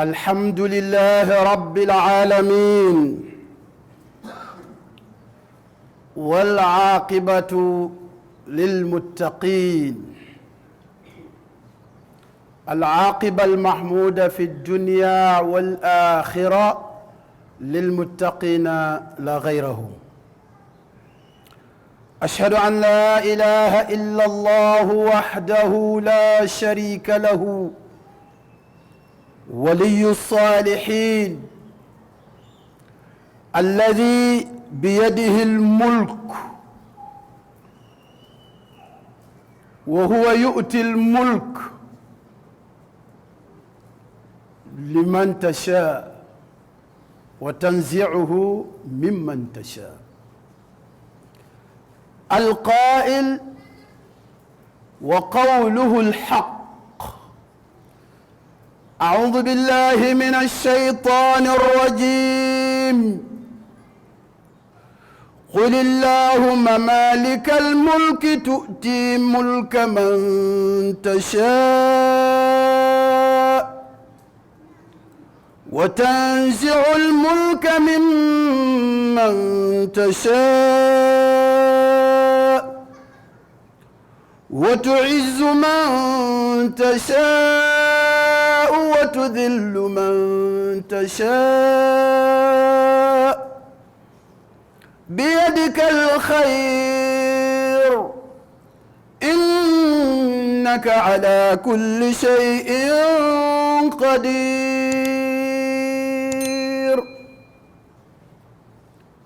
الحمد لله رب العالمين والعاقبة للمتقين. العاقبة المحمودة في الدنيا والآخرة للمتقين لا غيره. أشهد أن لا إله إلا الله وحده لا شريك له ولي الصالحين الذي بيده الملك وهو يؤتي الملك لمن تشاء وتنزعه ممن تشاء. القائل وقوله الحق: أعوذ بالله من الشيطان الرجيم. قل اللهم مالك الملك تؤتي الملك من تشاء وتنزع الملك ممن تشاء وتعز من تشاء وتذل من تشاء بيدك الخير إنك على كل شيء قدير.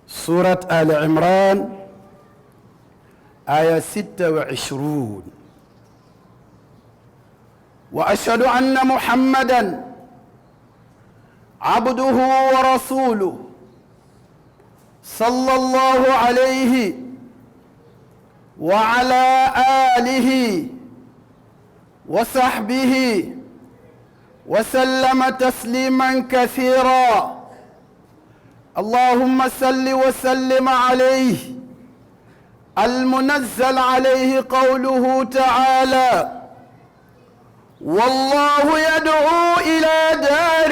سورة آل عمران آية 26. وأشهد أن محمدًا عبده ورسوله صلى الله عليه وعلى آله وصحبه وسلم تسليما كثيرا. اللهم صل وسلم عليه المنزل عليه قوله تعالى: والله يدعو إلى دار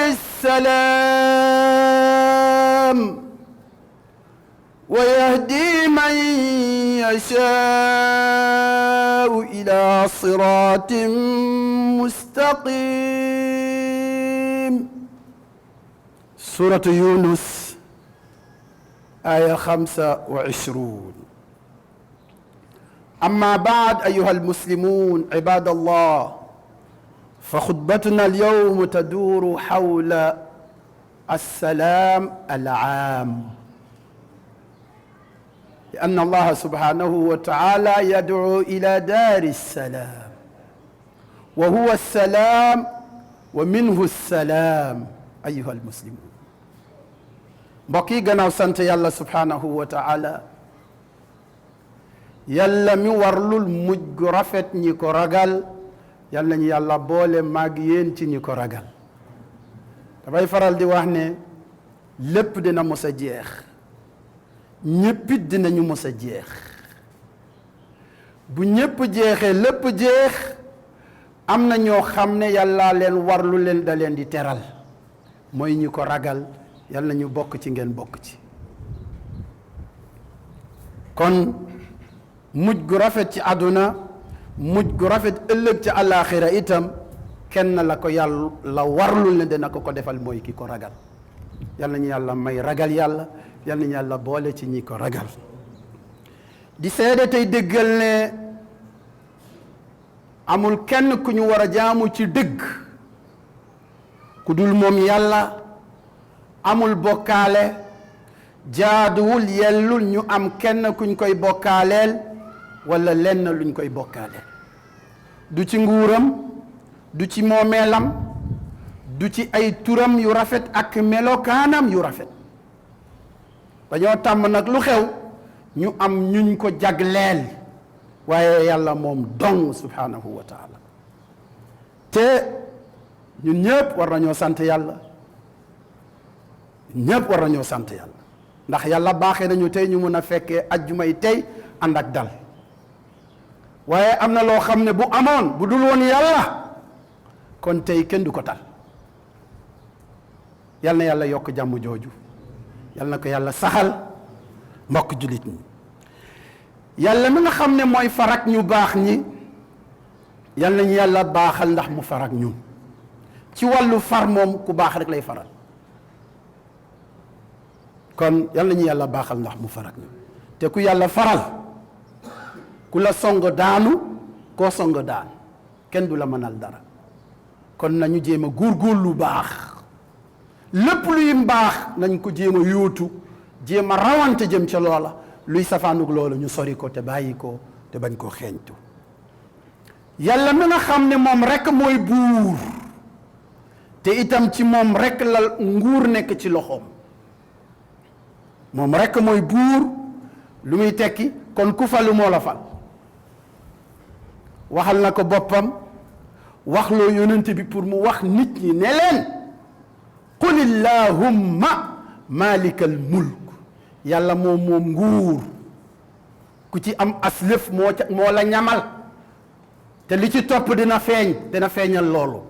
السلام ويهدي من يشاء إلى صراط مستقيم. سورة يونس آية 25. أما بعد، أيها المسلمون عباد الله، فخطبتنا اليوم تدور حول السلام العام، لأن الله سبحانه وتعالى يدعو إلى دار السلام، وهو السلام ومنه السلام. أيها المسلمون، mbokk yi gannaaw sant yàlla subhanahu wa taala, yàlla mi warlul mujj gu rafet ñi ko ragal, yàlla ñu yàlla boole maag yéen ci ñi ko ragal. dafay faral di wax ne lépp dina mos a jeex, ñéppit dinañu mos a jeex. bu ñépp jeexee lépp jeex, am na ñoo xam ne yàlla leen warlu leen da leen di teral, mooy ñi ko ragal. yàlla ñu bokk ci, ngeen bokk ci. kon mujj gu rafet ci àdduna, mujj gu rafet ëllëg ci àllaaxira itam kenn la ko yàlla warlu ne dina ko defal, mooy ki ko ragal. yàlla ñu yàlla may ragal yàlla, yàlla ñu yàlla boole ci ñi ko ragal. di seede tey dëggal ne amul kenn ku ñu war a jaamu ci dëgg ku dul moom yàlla. amul bokkaale, jaaduwul yellul ñu am kenn kuñ koy bokkaaleel wala lenn luñ koy bokkaaleel. du ci nguuram, du ci moomeelam, du ci ay turam yu rafet ak melokaanam yu rafet. dañoo tàmm nag lu xew ñu am ñuñ ko jagleel, waaye yàlla moom dong subhanahu wa taala. te ñun ñëpp war nañoo sant yàlla, ñëpp war nañoo sant yàlla, ndax yàlla baaxee nañu tey ñu mun a fekkee ajjumay tey ànd ak dal. waaye am na loo xam ne bu amoon bu dul woon yàlla kon tey kenn du ko tal. yal na yàlla yokk jàmm jooju, yal na ko yàlla saxal. mbokk jullit ñi, yàlla mi nga xam ne mooy farak ñu baax ñi, yal nañu yàlla baaxal ndax mu farak ñun. ci wàllu far moom ku baax rek lay faral, kon yal nañu yàlla baaxal ndax mu farak ñun. te ku yàlla faral, ku la song daanu, koo song daan, kenn du la mënal dara. kon nañu jéem a góorgóorlu lu baax, lépp luy mbaax nañ ko jéem a yóotu, jéem a rawante jëm ca loola. luy safaanug loola ñu sori ko te bàyyi ko te bañ koo xeeñtu. yàlla mi nga xam ne moom rekk mooy buur, te itam ci moom rekk la nguur nekk ci loxoom. moom rekk mooy buur, lu muy tekki kon ku falu moo la fal. waxal na ko boppam, wax loo yonent bi pour mu wax nit ñi ne leen qul illahumma malikal mulk. yàlla moom nguur, ku ci am aslëf moo la ñamal, te li ci topp dina feeñal loolu.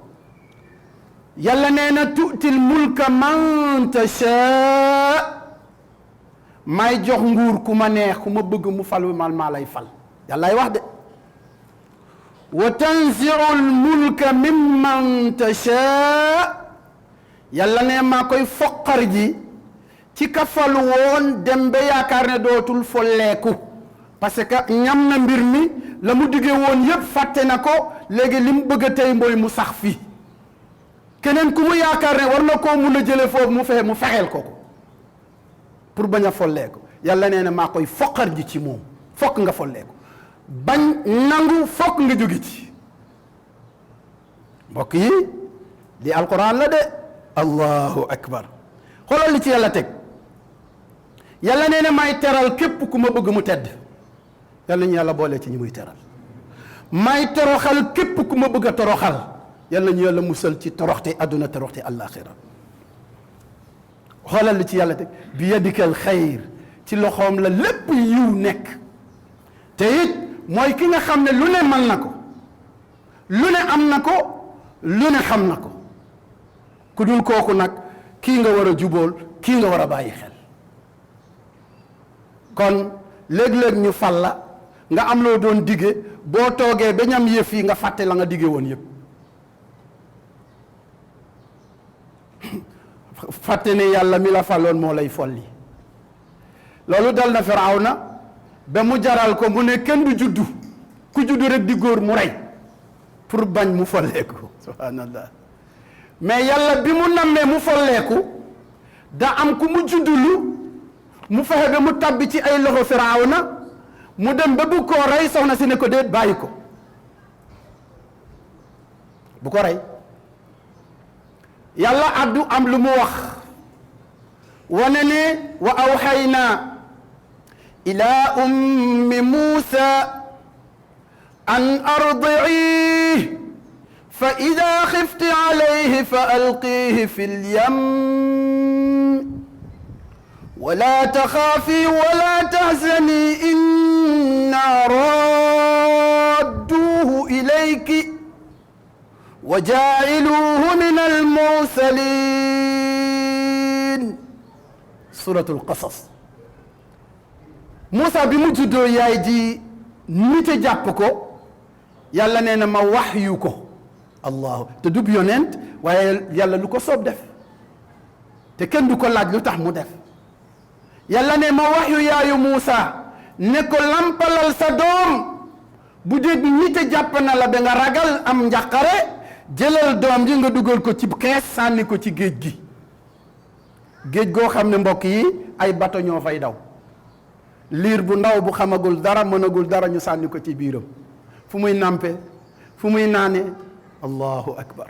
yàlla nee na tu'til mulka man tasha, may jox nguur ku ma neex, ku ma bëgg mu fal maa lay fal. yàllaay wax de. wa tanzi'ul mulka mimman tasha, yàlla ne maa koy foqar ji ci ka falu woon dem ba yaakaar ne dootul folleeku, parce que ñam na mbir mi, la mu diggee woon yépp fàtte na ko. léegi li mu bëgg a tey mooy mu sax fi. keneen ku mu yaakaar ne war na koo mun a jële foofu mu fexeel ko pour bañ a folleeku. yàlla nee na maa koy foqar ji ci moom, fokk nga folleeku. bañ nangu fokk nga jóge ci. mbokk yi li alquran la de. allahu akbar. xoolal li ci yàlla teg. yàlla nee na may teral képp ku ma bëgg mu tedd. yàlla ñu yàlla boole ci ñi muy teral. may toroxal képp ku ma bëgg a toroxal. yàlla ñu yàlla musal ci toroxte àdduna toroxte àllaaxira. xoolal li ci yàlla teg. bi yadikal xayr, ci loxoom la lépp yiw nekk. te it mooy ki nga xam ne lu ne mën na ko, lu ne am na ko, lu ne xam na ko. ku dul kooku nag kii nga war a jubóol, kii nga war a bàyyi xel. kon léeg-léeg ñu fal la nga am loo doon dige, boo toogee ba ñam yëf yi nga fàtte la nga dige woon yëpp. fàtte ne yàlla mi la faloon moo lay folli. loolu dal na Firawna ba mu jaral ko mu ne kenn du juddu, ku juddu rek di góor mu rey pour bañ mu folleeku. subhanallah. mais yàlla bi mu nammee mu folleeku, da am ku mu juddulu, mu fexe ba mu tabbi ci ay loxo Firawna, mu dem ba bu ko rey, soxna si ne ko déet bàyyi ko, bu ko rey. yàlla addu am lu mu wax, wane ne wa awxayna ila ummi Muusa an ardi'ihi fa ida xifti alayhi fa alqihi fi lyam wala taxaafi wala tahzani inna radduuhu ilayki wa jaa'iluuhu min almursalin. suratul qasas. Muusa bi mu juddoo yaay ji nite jàpp ko, yàlla nee na ma waxyu ko. allahu te dub yonent, waaye yàlla lu ko soob def, te kenn du ko laaj lu tax mu def. yàlla ne ma waxyu yaayu Muusa ne ko lampalal sa doom, bu dee nite jàpp na la ba nga ragal am njàqare, jëlal doom ji nga dugal ko ci kees, sànni ko ci géej gi. géej goo xam ne mbokk yi ay bato ñoo fay daw. liir bu ndaw bu xamagul dara, mënagul dara, ñu sànni ko ci biiram. fu muy nàmpe, fu muy naane. allahu akbar.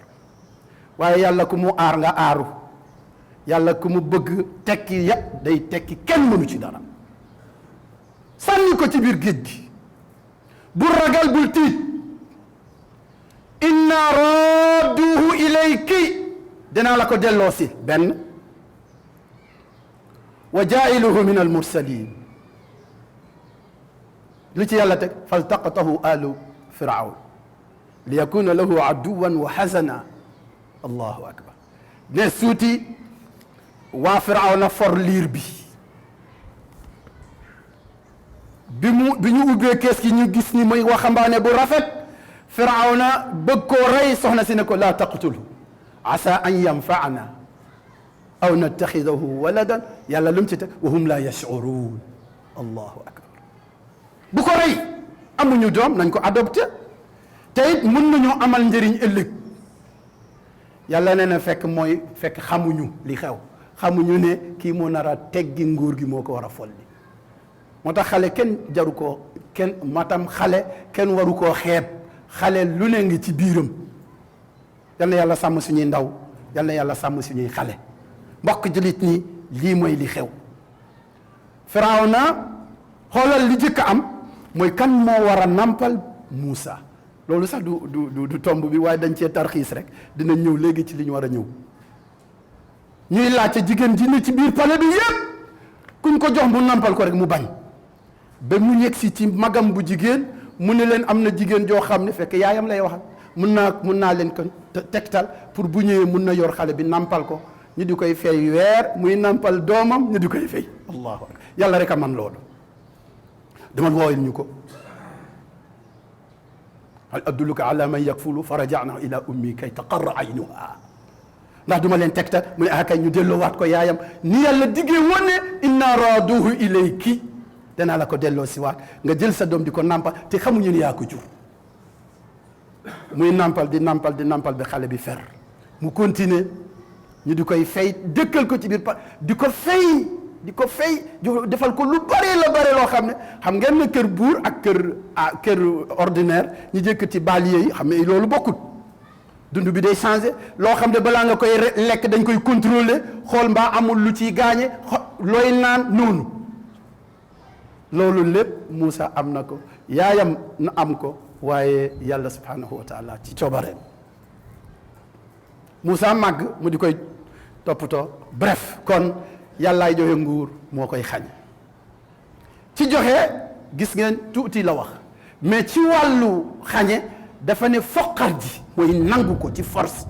waaye yàlla ku mu aar nga aaru. yàlla ku mu bëgg tekki yépp day tekki, kenn mënu ci dara. sànni ko ci biir géej gi. bul ragal, bul tiit. inna radduhu ilayki, dinaa la ko delloosi. benn. wa jaa'iluhu min almursalin. lu ci yàlla teg. faltaqatahu alu firawn li yakuna lahu aduwan wa xasana. allahu akbar. ne suuti waa Firawna for liir bi bi ñu ubbee kees gi ñu gis ni muy waxambaane bu rafet Firawna bëgg koo rey soxna si ne ko laa taqtulhu asa an yanfaana aw nattaxidahu waladan yàlla lu mu ci teg wa hum laa yash'uruun allahu akbar bu ko rey amuñu doom nañ ko adopté te it mën nañoo amal njëriñ ëllëg yàlla nee na fekk xamuñu li xew xamuñu ne kii moo nar a teggi nguur gi moo ko war a folli moo tax xale kenn jaru koo kenn matam xale kenn waru koo xeeb xale lu ne ngi ci biiram yal na yàlla sàmm suñuy ndaw yal na yàlla sàmm suñuy xale mbokk jullit ñi lii mooy li xew Firawna xoolal li jëkk am mooy kan moo war a nampal Muusa loolu sax du tomb bi waaye dañ cee tarxiis rek dina ñëw léegi ci li ñu war a ñëw ñuy laajte jigéen ji ne ci biir palais bi yépp kuñ ko jox mu nampal ko rek mu bañ ba mu yegg si ci magam bu jigéen mu ne leen am na jigéen joo xam ne fekk yaayam lay waxal mun naa leen ko tegtal pour bu ñëwee mun na yor xale bi nampal ko ñu di koy fay weer muy nampal doomam ñu di koy fay allahu akbar yàlla rek a man loolu demal woowil ñu ko hal adulluka ala man yakfulu fa raja'na ila ummi kay taqarra aynuha ndax duma leen tegtal mu ne kay ñu delloowaat ko yaayam ni yàlla diggee woon ne inna raaduhu ilayki danaa la ko delloo si waat nga jël sa doom di ko nampal te xamuñu ne yaa ko jur muy nampal di nampal bi xale bi fer mu continuer ñu di koy fay dëkkal ko ci biir di ko fay defal ko lu bare loo xam ne xam ngeen ne kër buur ak kër ordinaire ñu jëkkati banlieue yi xam ne loolu bokkut dund bi day changé loo xam ne balaa nga koy lekk dañ koy contrôler xool mbaa amul lu ciy gaañe looy naan noonu loolu lépp Muusa am na ko yaayam na am ko waaye yàlla subhanahu wa taala ci coobareem Muusa màgg mu di koy toppatoo bref kon yàllaay joxe nguur moo koy xañ ci joxe gis ngeen tuuti la wax mais ci wàllu xañe dafa ne foqar ji mooy nangu ko ci force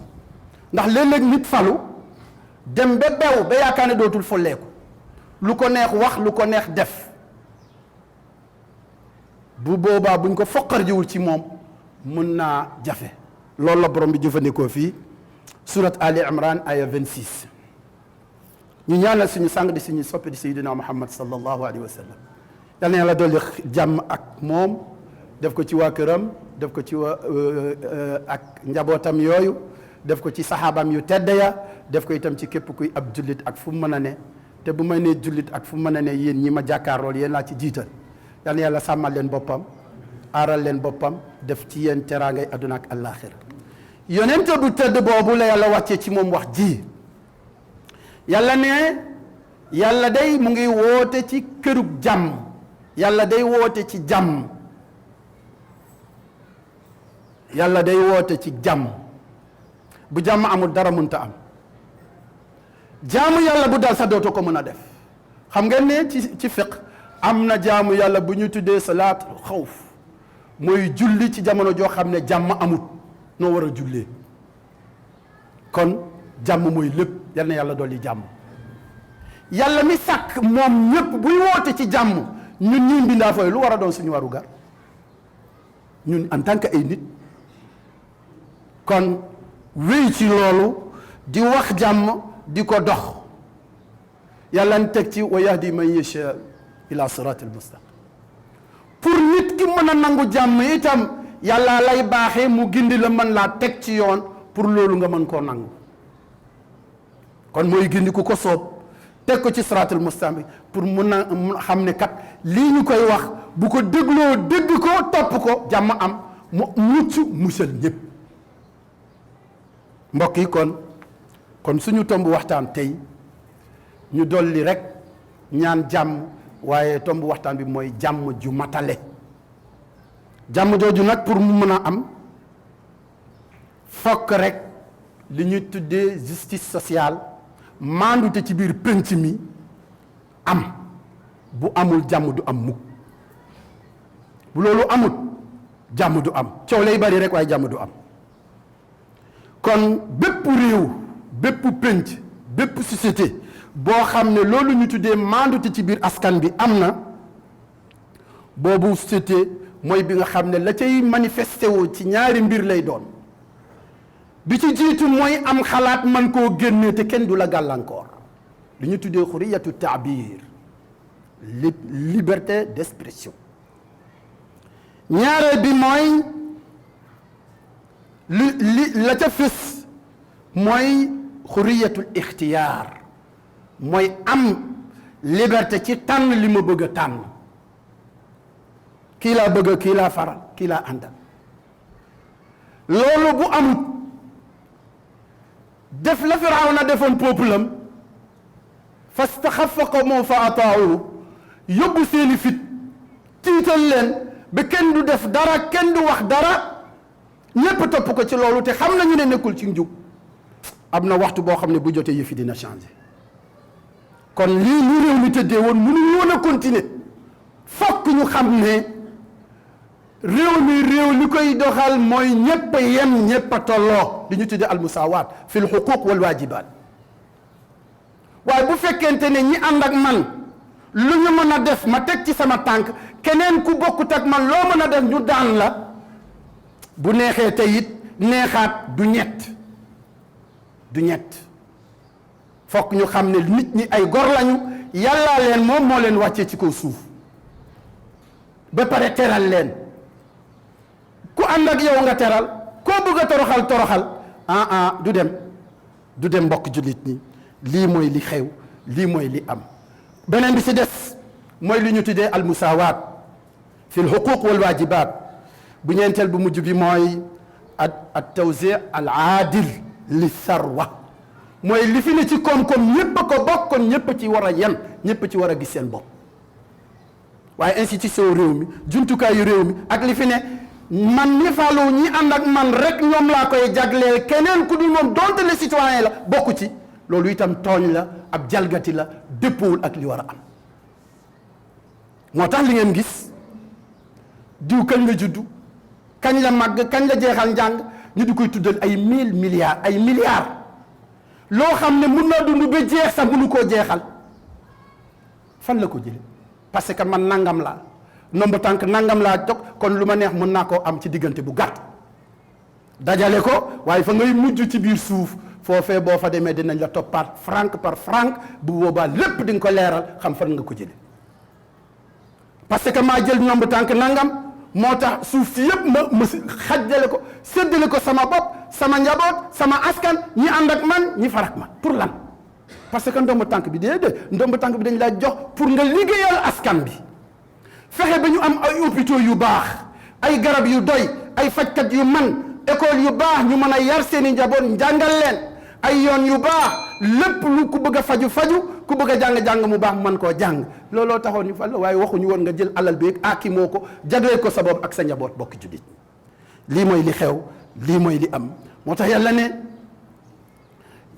ndax léeg-léeg nit falu dem ba bew ba yaakaar ne dootul folleeku lu ko neex wax lu ko neex def bu boobaa buñ ko foqar jiwul ci moom mun naa jafe loolu la borom bi jëfandikoo fii surat Ali Imran aya 26 ñu ñaanal suñu sàng di suñu soppi di sayyidina Muhammad sallallahu alayhi wa sallam yal na yàlla dolli jàmm ak moom def ko ci waa këram def ko ci waa ak njabootam yooyu def ko ci saxaabam yu tedd ya def ko itam ci képp kuy ab jullit ak fu mu mën a ne te bu may nee jullit ak fu mu mën a ne yéen ñi ma jàkkaarlool yéen laa ci jiital yal na yàlla sàmmal leen boppam aaral leen boppam def ci yéen teraangay adduna ak àllaaxira yonente bu tedd boobu la yàlla wàccee ci moom wax ji yàlla ne yàlla day mu ngi woote ci kërug jàmm yàlla day woote ci jàmm yàlla day woote ci jàmm bu jàmm amul dara mënta am jaamu yàlla bu dal sa dootoo ko mën a def xam ngeen ne ci fiq am na jaamu yàlla bu ñu tuddee salaat xawf mooy julli ci jamono joo xam ne jàmm amut noo war a jullee kon jàmm mooy lépp yal na yàlla dolli jàmm yàlla mi sàkk moom ñépp buy woote ci jàmm ñun ñii mbindaa fooy lu war a doon suñu waru gar ñun en tant que ay nit kon wéy ci loolu di wax jàmm di ko dox yàlla n teg ci wa yahdi man yasha ila siratil mustaqim pour nit ki mën a nangu jàmm itam yàlla lay baaxee mu gindi la mën laa teg ci yoon pour loolu nga mën koo nangu kon mooy gindi ku ko soob teg ko ci siratul mustaqim pour mun a xam ne kat lii ñu koy wax bu ko dégloo dégg ko topp ko jàmm am mu mucc musal ñëpp mbokk yi kon suñu tomb waxtaan tey ñu dolli rek ñaan jàmm waaye tomb waxtaan bi mooy jàmm ju matale jàmm jooju nag pour mu mën a am fokk rek li ñuy tuddee justice sociale maandute ci biir penc mi am bu amul jàmm du am mukk bu loolu amut jàmm du am coow lay bari rek waaye jàmm du am kon bépp réew bépp penc bépp société boo xam ne loolu ñu tuddee maandute ci biir askan bi am na boobu société mooy bi nga xam ne la cay manifesté woo ci ñaari mbir lay doon bi ci jiitu mooy am xalaat man koo génne te kenn du la gàllankoor li ñu tuddee xuriyatu taabir liberté d'expression. ñaareel bi mooy la ca fës mooy xuriyatul ixtiyaar mooy am liberté ci tànn li ma bëgg a tànn kii laa bëgg kii laa faral kii laa àndal loolu bu amut def la Firawna defoon peuple am fastaxafa qawmahu fa ataahu yóbbu seeni fit tiital leen ba kenn du def dara kenn du wax dara ñépp topp ko ci loolu te xam nañu ne nekkul ci njub am na waxtu boo xam ne bu jotee yëfi dina changer kon lii ñu réew mi tëddee woon mënuñu woon a continuer fokk ñu xam ne réew li koy doxal mooy ñépp a yem ñépp a tolloo li ñu tuddee almusaawaat fi l xuquq wal waajibaat waaye bu fekkente ne ñi ànd ak man lu ñu mën a def ma teg ci sama tànk keneen ku bokkut ak man loo mën a def ñu daan la bu neexee tey it neexaat du ñett fokk ñu xam ne nit ñi ay gor lañu yàllaa leen moom moo leen wàccee ci kaw suuf ba pare teral leen ku ànd ak yow nga teral koo bëgg a toroxal du dem mbokk jullit ñi lii mooy li xew lii mooy li am beneen bi si des mooy li ñu tuddee almusaawaat fi l xuquq wal waajibaat bu ñeenteel bu mujj bi mooy at tawzi al aadil li sarwa mooy li fi ne ci koom-koom ñépp a ko bokk kon ñépp ci war a yem ñépp ci war a gis seen bopp waaye institution réew mi jumtukaayu réew mi ak li fi ne man ñi falu ñi ànd ak man rek ñoom laa koy jagleel keneen ku dul moom donte le citoyen la bokku ci loolu itam tooñ la ab jalgati la dëppoowul ak li war a am moo tax li ngeen gis diw kañ la juddu kañ la màgg kañ la jeexal njàng ñu di koy tuddal ay milliards loo xam ne mun naa dund ba jeex sax mënu koo jeexal fan la ko jële parce que man nangam laa nomba tànk nangam laa jog kon lu ma neex mën naa koo am ci diggante bu gàtt dajale ko waaye fa ngay mujj ci biir suuf foofee boo fa demee dinañ la toppaat franc par franc bu boobaa lépp di nga ko leeral xam fan nga ko jële parce que maa jël nomba tànk nangam moo tax suuf si yëpp ma xajjale ko séddale ko sama bopp sama njaboot sama askan ñi ànd ak man ñi farak man pour lan parce que ndomb tànk bi déedéet ndomb tànk bi dañ laa jox pour nga liggéeyal askan bi fexe ba ñu am ay hôpitaux yu baax ay garab yu doy ay fajkat yu man école yu baax ñu mën a yar seeni njaboot njàngal leen ay yoon yu baax lépp lu ku bëgg a faju ku bëgg a jàng mu baax mën koo jàng looloo taxoon ñu fal waaye waxuñu woon nga jël alal bi ak moo ko jagleel ko sa bopp ak sa njaboot bokk jullit lii mooy li xew lii mooy li am moo tax yàlla ne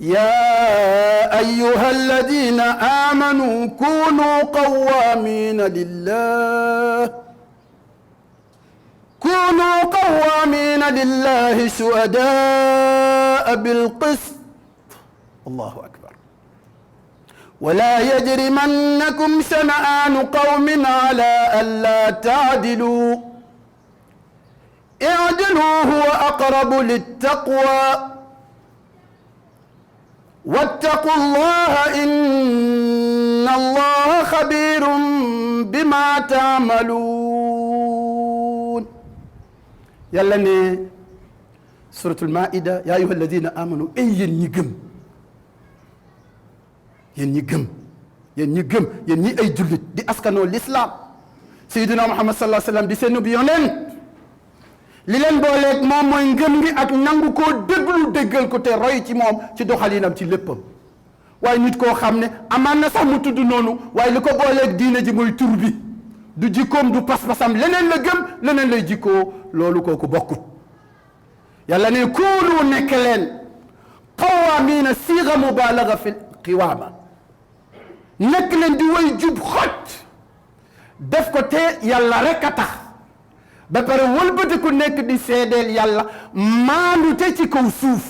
yaa ayyuha alladina amanu kunu qawamina lillahi shuhadaa bilqist allahu akbar wala yajrimannakum shana'aanu qawmin ala alla ta'dilu i'dilu huwa aqrabu littaqwa wattaqu llaha inna allaha xabirun bima ta'maluun yàlla ne suratul maida yaa ayyuha alladina amanu ay yéen ñi gëm yéen ñi ay jullit di askanoo l'islam sayyidina Muhammad sallallahu alayhi wa sallam di seen bi yonent li leen booleeg moom mooy ngëm gi ak nangu koo déggal ko te roy ci moom ci doxalinam ci léppam waaye nit koo xam ne amaan na sax mu tudd noonu waaye li ko booleeg diine ji mooy tur bi du jikkoom du pas-pasam leneen la gëm leneen lay jikkoo loolu kooku bokkut yàlla ne kuunu nekk leen qawaamiina siiga mubaalaga fi qiwaama nekk leen di way jub xot def ko te yàlla rek a tax ba pare wëlbati ku nekk di seedeel yàlla maandute ci kaw suuf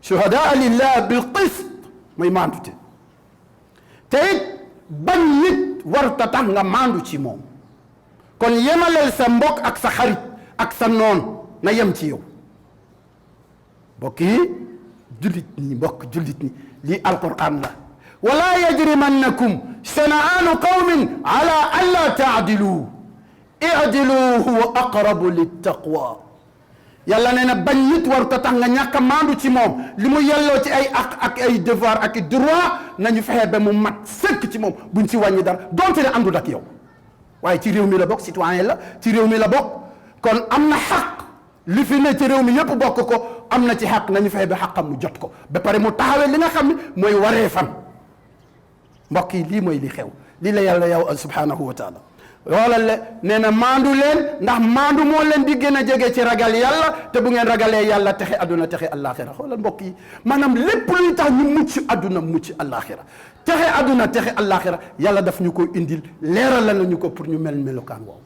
shuhadaa lillah bil qist mooy maandute te it bañ nit warta tax nga maandu ci moom kon yemaleel sa mbokk ak sa xarit ak sa noon na yem ci yow mbokk yi jullit ñi mbokk jullit ñi lii alquran la wala yajrimannakum shana'aanu qawmin ala an la taadilu i'dilu huwa aqrabu littaqwa yàlla nee na bañ nit warta tax nga ñàkk a maandu ci moom li mu yelloo ci ay ak ay devoir ak i droit nañu fexe ba mu mat sëkk ci moom buñ ci wàññi dara donte ne àndul ak yow waaye ci réew mi la bokk citoyen la ci réew mi la bokk kon am na xaq li fi ne ci réew mi yëpp bokk ko am na ci xaq nañu fexe ba xaqam mu jot ko ba pare mu taxawee li nga xam ne mooy waree fan mbokk yi lii mooy li xew lii la yàlla yow subhanahu wa taala loolal le nee na maandu leen ndax maandu moo leen di gën a jege ci ragal yàlla te bu ngeen ragalee yàlla texe adduna texe àllaaxira xoolal mbokk yi maanaam lépp luy tax ñu mucc adduna mucc àllaaxira texe adduna texe àllaaxira yàlla daf ñu ko indil leeral la ñu ko pour ñu mel melokaan woowu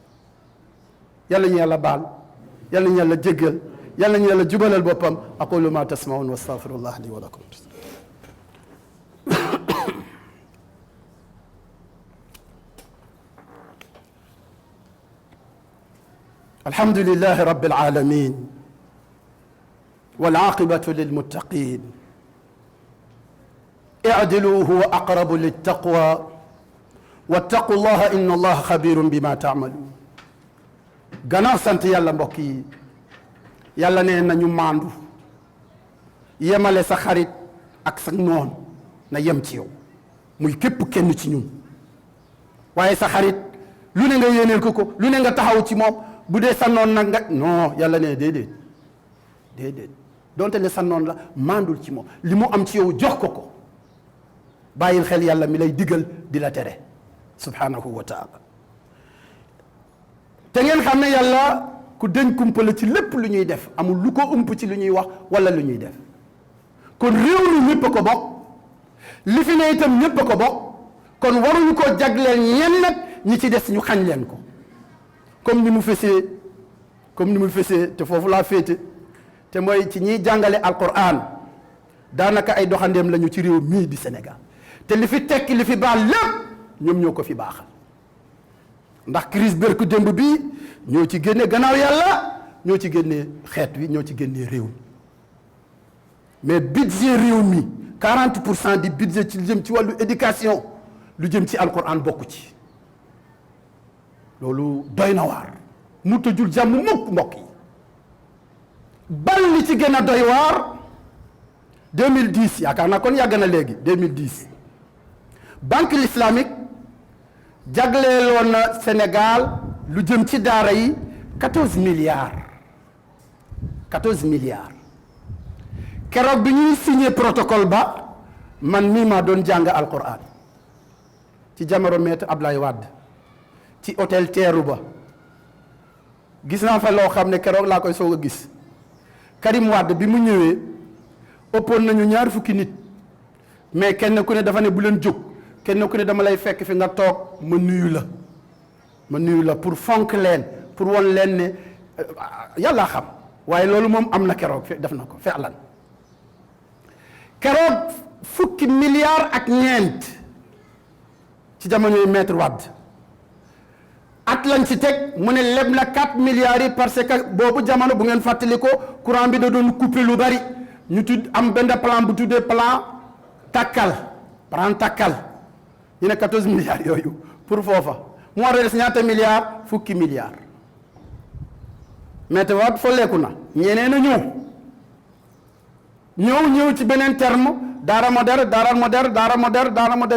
yàlla ñu yàlla baal yàlla ñu yàlla jéggal yàlla ñu yàlla jubalal boppam aqulu ma tasmaun wa astaghfirullah li wa lakum الحمد لله رب العالمين والعاقبة للمتقين اعدلوا هو أقرب للتقوى واتقوا الله إن الله خبير بما تعملون gannaaw sant yàlla mbokk yi yàlla nee na ñu maandu yemale sa xarit ak sa noon na yem ci yow muy képp kenn ci ñun waaye sa xarit lu ne nga yéeneel ko lu ne nga taxaw ci moom bu dee sa noon nag nga non yàlla ne déedéet donte ne sa noon la maandul ci moom li mu am ci yow jox ko bàyyil xel yàlla mi lay digal di la tere subhanahu wa taala te ngeen xam ne yàlla ku deñ kumpa la ci lépp lu ñuy def amul lu ko ëmp ci lu ñuy wax wala lu ñuy def kon réew mi ñëpp a ko bokk li fi ne itam ñëpp a ko bokk kon waruñu ko jagleel ñenn nag ñi ci des ñu xañ leen ko comme ni mu fesee te foofu laa féete te mooy ci ñiy jàngale alquran daanaka ay doxandeem lañu ci réew mii di Sénégal te li fi tekki li fi baax lépp ñoom ñoo ko fi baaxal ndax crise berku démb bi ñoo ci génne gannaaw yàlla ñoo ci génne xeet wi ñoo ci génne réew mi mais budget réew mi 40% di budget ci lu jëm ci wàllu éducation lu jëm ci alquran bokku ci loolu doy na waar mu tëjul jàmm mukk mbokk yi bal li ci gën a doy waar 2010 yaakaar naa kon yàgg na léegi 2010 banque islamique jagleeloon na Sénégal lu jëm ci daara yi 14 milliards keroog bi ñuy signé protocole ba man mii maa doon jàng alquran ci jamono maître Ablaye Wade ci hôtel teeru ba gis naa fa loo xam ne keroog laa koy soog a gis Karim Wade bi mu ñëwee ëppoon nañu 20 nit mais kenn ku ne dafa ne bu leen jóg kenn ku ne dama lay fekk fi nga toog ma nuyu la pour fonk leen pour won leen ne yàlla xam waaye loolu moom am na keroog def na ko feexlan keroog 10 milliards ak ñeent ci jamono yi maître Wade at lañ ci teg mu ne leb na 4 milliards yi parce que boobu jamono bu ngeen fàttali ko courant bi da doon coupé lu bari ñu tudd am benn plan bu tuddee plan takkal ñu ne 14 milliards yooyu pour foofa mu war a des ñaata milliards 10 milliards mais te waat folleeku na ñeneen a ñëw ci beneen terme daara moderne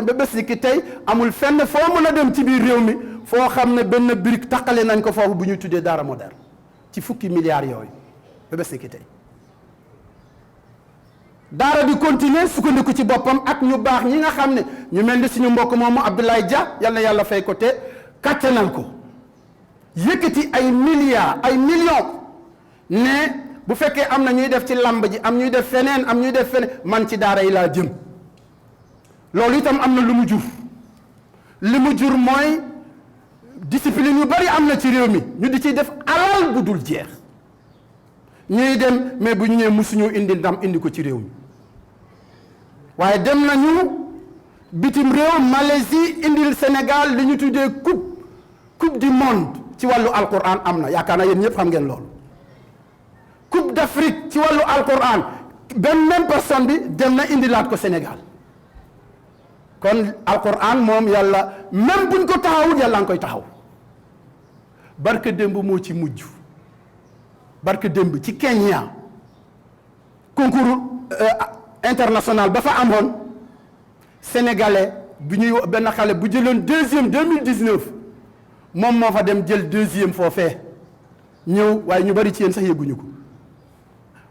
ba bés ni ki tey amul fenn foo mën a dem ci biir réew mi foo xam ne benn brique taqale nañ ko foofu bu ñu tuddee daara moderne ci 10 milliards yooyu ba bés ni ki tey daara di continuer sukkandiku ci boppam ak ñu baax ñi nga xam ne ñu mel ni suñu mbokk moomu Abdoulaye Dia yal na yàlla fay ko te kattanal ko yëkkati ay milliards ay millions ne bu fekkee am na ñuy def ci lamb ji am ñuy def feneen man ci daara yi laa jëm loolu itam am na lu mu jur li mu jur mooy discipline yu bari am na ci réew mi ñu di ciy def alal bu dul jeex ñuy dem mais bu ñu ñëwee musuñu indi ndam indi ko ci réew mi waaye dem nañu bitim réew Malaisie indil Sénégal li ñu tuddee coupe du monde ci wàllu alquran am na yaakaar naa yéen ñëpp xam ngeen loolu. coupe d'Afrique ci wàllu alquran benn même personne bi dem na indilaat ko Sénégal kon alquran moom yàlla même buñ ko taxawul yàlla nga koy taxaw. barke démb moo ci mujj barke démb ci Kenya concours international ba fa amoon sénégalais bi ñuy benn xale bu jëloon deuxième 2019 moom moo fa dem jël deuxième foofee ñëw waaye ñu bari ci yéen sax yëgguñu ko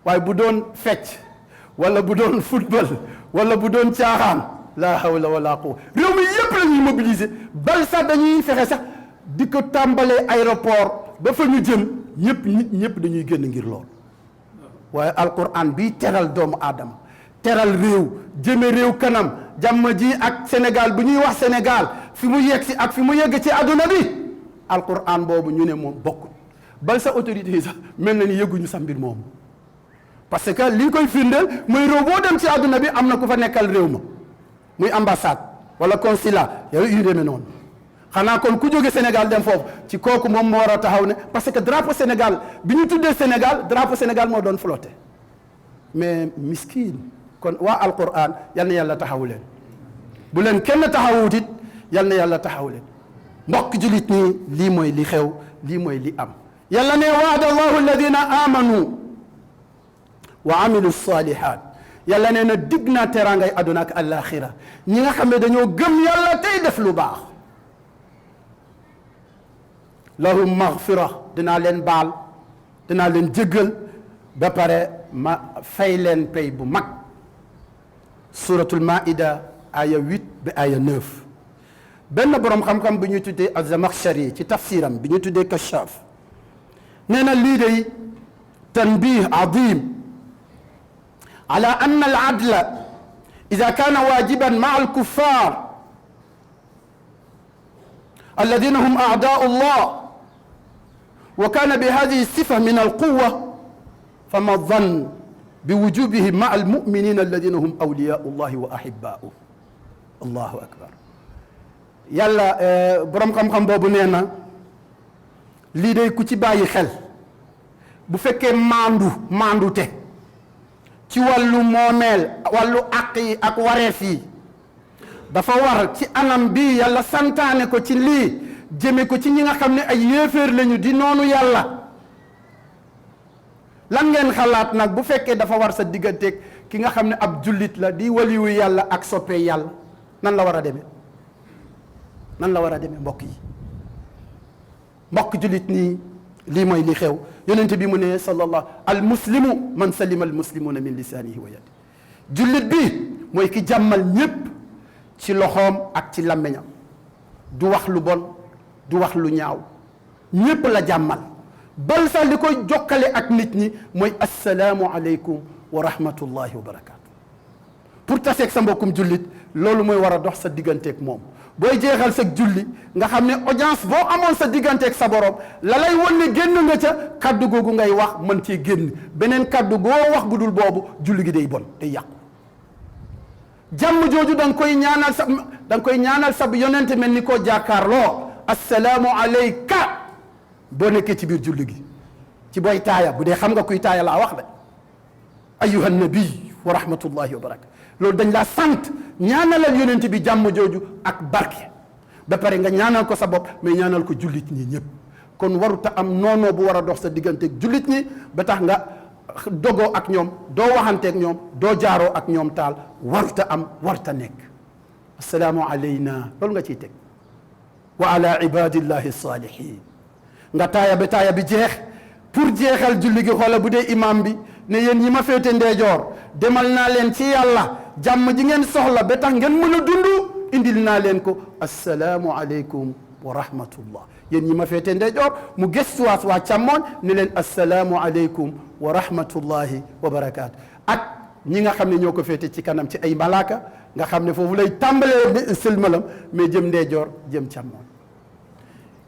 waaye bu doon fecc wala bu doon football wala bu doon caaxaan la hawla wala quwwa réew mi yépp la ñuy mobiliser bal sax dañuy fexe sax di ko tàmbalee aéroport ba fa ñu jëm ñëpp dañuy génn ngir lool waaye alquran bi teral doomu aadama teral réew jëme réew kanam jàmm ji ak Sénégal bu ñuy wax Sénégal fi mu yegg si ak fi mu yegg ci àdduna bi alquran boobu ñu ne moom bokkul bal sa autorité yi sax mel na ni yëgguñu sa mbir moomu parce que li koy firndeel mooy réew boo dem ci àdduna bi am na ku fa nekkal réew ma muy ambassade wala consulat yooyu yu demee noonu xanaa kon ku jóge Sénégal dem foofu ci kooku moom moo war a taxaw ne parce que drapeau Sénégal bi ñu tuddee Sénégal drapeau Sénégal moo doon flotté mais miskin kon waa alquran yal na yàlla taxawu leen bu leen kenn taxawut it yal na yàlla taxawu leen mbokk julit ñi lii mooy li xew lii mooy li am yàlla ne waada allahu alladina amanu wa amilu salihat yàlla nee na dig naa teraangay àdduna ak alaxira ñi nga xam ne dañoo gëm yàlla tey def lu baax lahum maghfira dinaa leen baal dinaa leen jéggal ba pare ma fay leen pay bu mag suratul maida aya 8 ba aya 9 benn boroom xam-xam bi ñuy tuddee az-Zamakhshari ci tafsiram bi ñuy tuddee Kashaf nee na lii day tanbih adim ala anna al-adla ida kana wajiban maa al-kuffar alladina hum a'da'u Allah وكان بهذه الصفة من القوة فما الظن بوجوبه مع المؤمنين الذين هم أولياء الله وأحباؤه الله أكبر يلا برام خم بوبو نينا لي داي كو تي باي خel bu fekkee maandu te ci wàllu moomeel wàllu àq yi ak wareef yi dafa war ci anam bi yàlla santaane ko ci lii jëme ko ci ñi nga xam ne ay yéeféer lañu di noonu yàlla lan ngeen xalaat nag bu fekkee dafa war sa digganteeg ki nga xam ne ab jullit la di waliwu yàlla ak soppee yàlla nan la war a demee nan la war a demee mbokk yi mbokk jullit nii lii mooy li xew yonente bi mu ne sallallahu al muslimu man salima al muslimuna min lisaanihi wa yadi jullit bi mooy ki jàmmal ñépp ci loxoom ak ci làmmeñam du wax lu bon du wax lu ñaaw ñépp la jàmmal bal sax li koy jokkale ak nit ñi mooy assalaamu aleykum wa rahmatullahi wa barakaatu pour taseeg sa mbokkum jullit loolu mooy war a dox sa digganteeg moom booy jeexal sa julli nga xam ne audience boo amoon sa digganteeg sa borom la lay wan ne génn nga ca kaddu googu ngay wax mën cee génn beneen kaddu goo wax bu dul boobu julli gi day bon day yàqu jàmm jooju da nga koy ñaanal sa yonente mel ni koo jàkkaarloo assalaamu alayka boo nekkee ci biir julli gi ci booy taaya bu dee xam nga kuy taaya laa wax de ayyuha nabi wa rahmatullahi wa barakatu loolu dañ laa sant ñaanalal yonent bi jàmm jooju ak barke ba pare nga ñaanal ko sa bopp mais ñaanal ko jullit ñi ñëpp kon waruta am noonoo bu war a dox sa digganteeg jullit ñi ba tax nga dogoo ak ñoom doo waxanteeg ñoom doo jaaroo ak ñoom taal waruta am waruta nekk assalaamu alayna loolu nga ciy teg wa ala ibadillahi salihin nga taaya ba taaya bi jeex pour jeexal julli gi xoola bu dee imam bi ne yéen ñi ma féete ndeejoor demal naa leen ci yàlla jàmm ji ngeen soxla ba tax ngeen mën a dund indil naa leen ko assalaamu aleykum wa rahmatullah yéen ñi ma féete ndeejoor mu gëstuwaat waa càmmoon ne leen assalaamu aleykum wa rahmatullahi wa barakaatu ak ñi nga xam ne ñoo ko féete ci kanam ci ay malaaka nga xam ne foofu lay tàmbalee sëlmalam mais jëm ndeejoor jëm càmmoon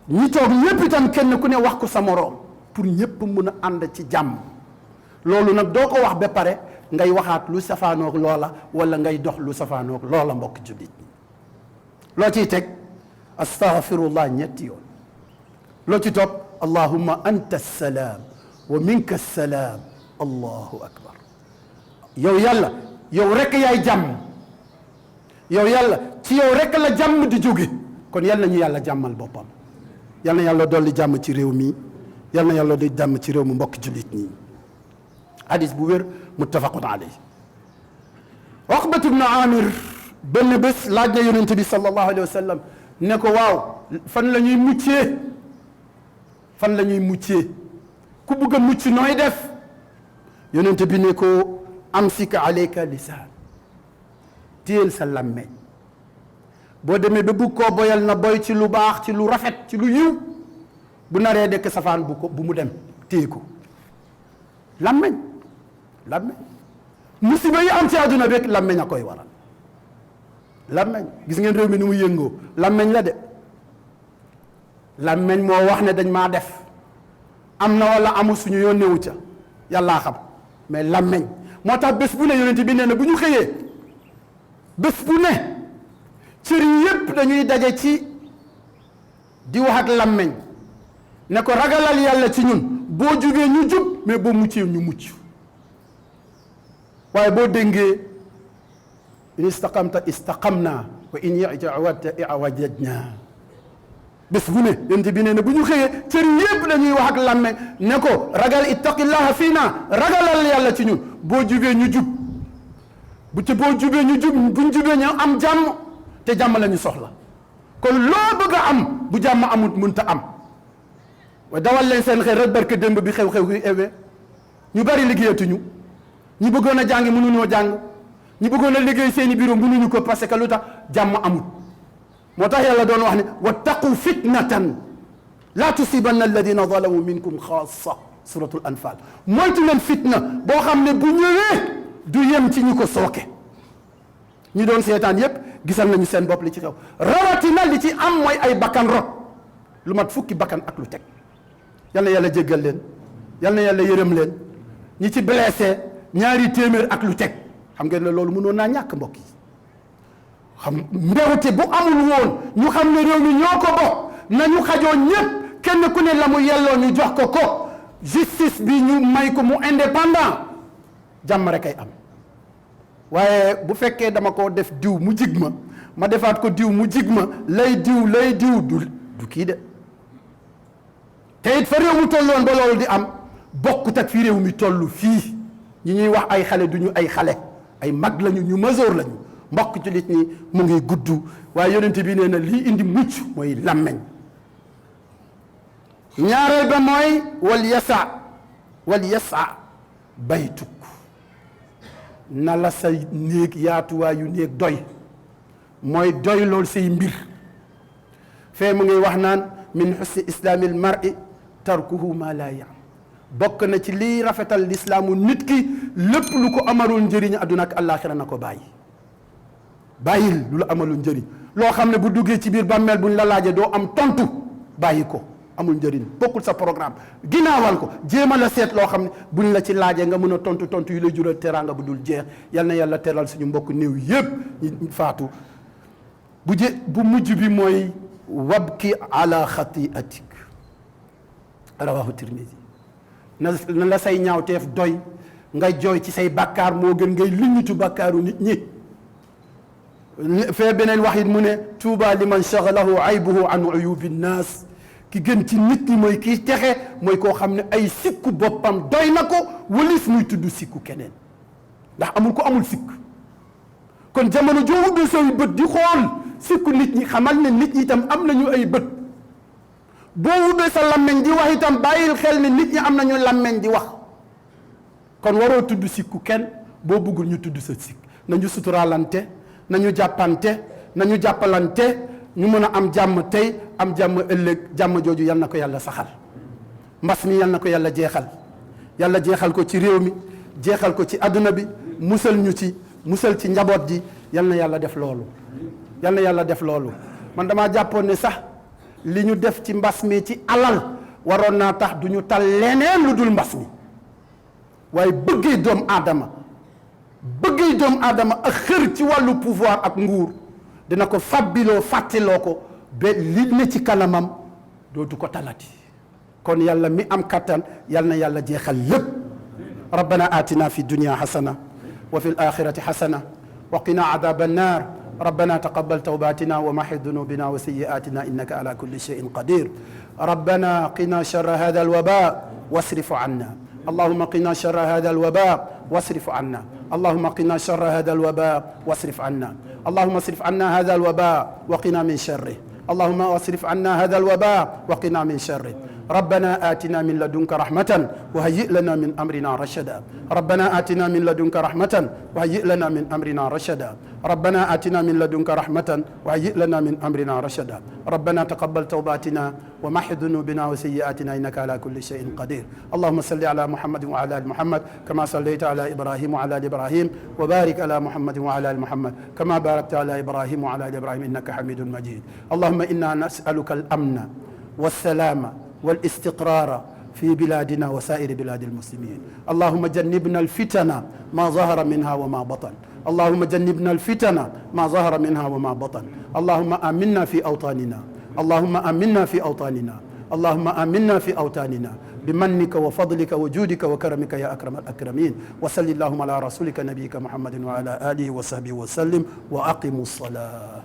ñi toog ñépp itam kenn ku ne wax ko sa moroom pour ñépp mun a ànd ci jàmm loolu nag doo ko wax ba pare ngay waxaat lu safaanoog loola wala ngay dox lu safaanoog loola mbokk jullit ñi loo ciy teg astaghfirullah ñetti yoon loo ci topp allahumma anta salaam wa minka salaam allahu akbar yow yàlla yow rek yaay jàmm yow yàlla ci yow rek la jàmm di jóge kon yal na ñu yàlla jàmmal boppam yal na yàlla dolli jàmm ci réew mi yal na yàlla dolli jàmm ci réew mi mbokk jullit ñi hadis bu wér muttafaqun alayhi Uqbatu bnu Amir benn bés laaj na yonent bi sallallahu alayhi wa sallam ne ko waaw fan la ñuy muccee fan la ñuy muccee ku bugg a mucc nooy def yonent bi ne ko amsik alayka lisaan téyel sa làmmeñ boo demee ba bugg koo boyal na boy ci lu baax ci lu rafet ci lu yiw bu naree dekk safaan bu mu dem téye ko làmmeñ musiba yi am ci àdduna bi làmmeñ a koy waral làmmeñ gis ngeen réew mi ni mu yëngoo làmmeñ la de làmmeñ moo wax ne dañ maa def am na wala amul suñu yoon newu ca yàllaa xam mais làmmeñ moo tax bés bu ne yonent bi nee na bu ñu xëyee bés bu ne cër yi yépp dañuy daje ci di wax ak làmmeñ ne ko ragalal yàlla ci ñun boo jubee ñu jub mais boo muccee ñu mucc waaye boo déngee in istaqamta istaqamna wa in i'wajta i'wajajna bés bu ne yonent bi nee na bu ñu xëyee cër yi yépp dañuy wax ak làmmeñ ne ko ragal ittaqillaha fii na ragalal yàlla ci ñun boo jubee ñu jub boo jubee ñu jub buñ jubee ñu am jàmm te jàmm la ñu soxla kon loo bëgg a am bu jàmm amut mënta am waaye dawal leen seen xel rek barke démb bi xew-xew yu ewe ñu bari liggéeyatuñu ñi bëggoon a jàngi mënuñoo jàng ñi bëggoon a liggéey seeni bureau mënuñu ko parce que lu tax jàmm amut moo tax yàlla doon wax ne wattaqu fitnatan la tusibanna alladina zalamu minkum xaasa suratul anfal moytu leen fitna boo xam ne bu ñëwee du yem ci ñu ko sooke ñi doon seetaan yépp gisal nañu seen bopp li ci xew rawatina li ci am mooy ay bakkan rot lu mat fukki bakkan ak lu teg yal na yàlla jéggal leen yal na yàlla yërëm leen ñi ci blessé 200 téeméer ak lu teg xam ngeen ne loolu mënoon naa ñàkk mbokk yi xam mbewte bu amul woon ñu xam ne réew mi ñoo ko bokk nañu xajoo ñépp kenn ku ne la mu yelloo ñu jox ko ko justice bi ñu may ko mu indépendant jàmm rek ay am waaye bu fekkee dama ko def diw mu jig ma defaat ko diw mu jig ma lay diw du kii de te it fa réew mu tolloon ba loolu di am bokkut ak fi réew mi toll fii ñi ñuy wax ay xale duñu ay xale ay mag lañu ñu majeur lañu mbokk jullit ñi mu ngi gudd waaye yonent bi nee na lii indi mucc mooy làmmeñ ñaareel ba mooy wal yasa baytuk na la sa néeg yaatuwaayu néeg doy mooy doy lool say mbir fee mu ngi wax naan min xusni islaamil mar'i tarkuhu ma la yaam bokk na ci liy rafetal lislaamu nit ki lépp lu ko amalul njëriñ àdduna ak àllaaxira na ko bàyyil lu la amalul njëriñ loo xam ne bu duggee ci biir bàmmeel buñ la laajee doo am tontu bàyyi ko amul njëriñ bokkul sa programme ginnaawal ko jéem a la seet loo xam ne buñ la ci laajee nga mën a tontu yu lay jural teraanga bu dul jeex yal na yàlla teral suñu mbokk néew yépp ñu faatu bu mujj bi mooy wabki ala xatiatik rawahu tirmisi na la say ñaawteef doy nga jooy ci say bàkkaar moo gën ngay liñitu bàkkaaru nit ñi fee beneen wax it mu ne tuuba liman shagalahu aybuhu an uyubi nnaas ki gën ci nit ñi mooy kii texe mooy koo xam ne ay sikku boppam doy na ko walis muy tudd sikku keneen ndax amul ko amul sikk kon jamono joo ubbi say bët di xool sikku nit ñi xamal ne nit ñi itam am nañu ay bët boo ubbee sa lammeñ di wax itam bàyyil xel ne nit ñi am nañu lammeñ di wax kon waroo tudd sikku kenn boo bëggul ñu tudd sa sikk nañu suturaalante nañu jàppante nañu jàppalante ñu mën a am jàmm tey am jàmm ëllëg jàmm jooju yal na ko yàlla saxal mbas mi yal na ko yàlla jeexal ko ci réew mi jeexal ko ci adduna bi musal ñu ci musal ci njaboot ji yal na yàlla def loolu man damaa jàppoon ne sax li ñu def ci mbas mi ci alal waroon naa tax du ñu tal leneen lu dul mbas mi waaye bëggee doomu aadama bëggee doomu aadama ak xër ci wàllu pouvoir ak nguur dina ko fàbbiloo fàttiloo ko ba li ne ci kanamam dootu ko talati kon yàlla mi am kattan yal na yàlla jeexal lépp rabbana atina fi dunya hasana wa fi al-akhirati hasana wa qina adhaba an-nar ربنا تقبل توباتنا ومحي ذنوبنا وسيئاتنا إنك على كل شيء قدير ربنا قنا شر هذا الوباء واصرف عنا اللهم قنا شر هذا الوباء واصرف عنا اللهم قنا شر هذا الوباء واصرف عنا اللهم اصرف عنا هذا الوباء وقنا من شره اللهم اصرف عنا هذا الوباء وقنا من شره ربنا آتنا من لدنك رحمة وهيئ لنا من أمرنا رشدا ربنا آتنا من لدنك رحمة وهيئ لنا من أمرنا رشدا ربنا آتنا من لدنك رحمة وهيئ لنا من أمرنا رشدا ربنا تقبل توباتنا ومحي ذنوبنا وسيئاتنا إنك على كل شيء قدير اللهم صل على محمد وعلى آل محمد كما صليت على إبراهيم وعلى آل إبراهيم وبارك على محمد وعلى آل محمد كما باركت على إبراهيم وعلى آل إبراهيم إنك حميد مجيد اللهم إنا نسألك الأمن والسلام والاستقرار في بلادنا وسائر بلاد المسلمين اللهم جنبنا الفتن ما ظهر منها وما بطن اللهم جنبنا الفتن ما ظهر منها وما بطن اللهم آمنا في أوطاننا اللهم آمنا في أوطاننا اللهم آمنا في أوطاننا بمنك وفضلك وجودك وكرمك يا أكرم الأكرمين وصل اللهم على رسولك نبيك محمد وعلى آله وصحبه وسلم وأقم الصلاة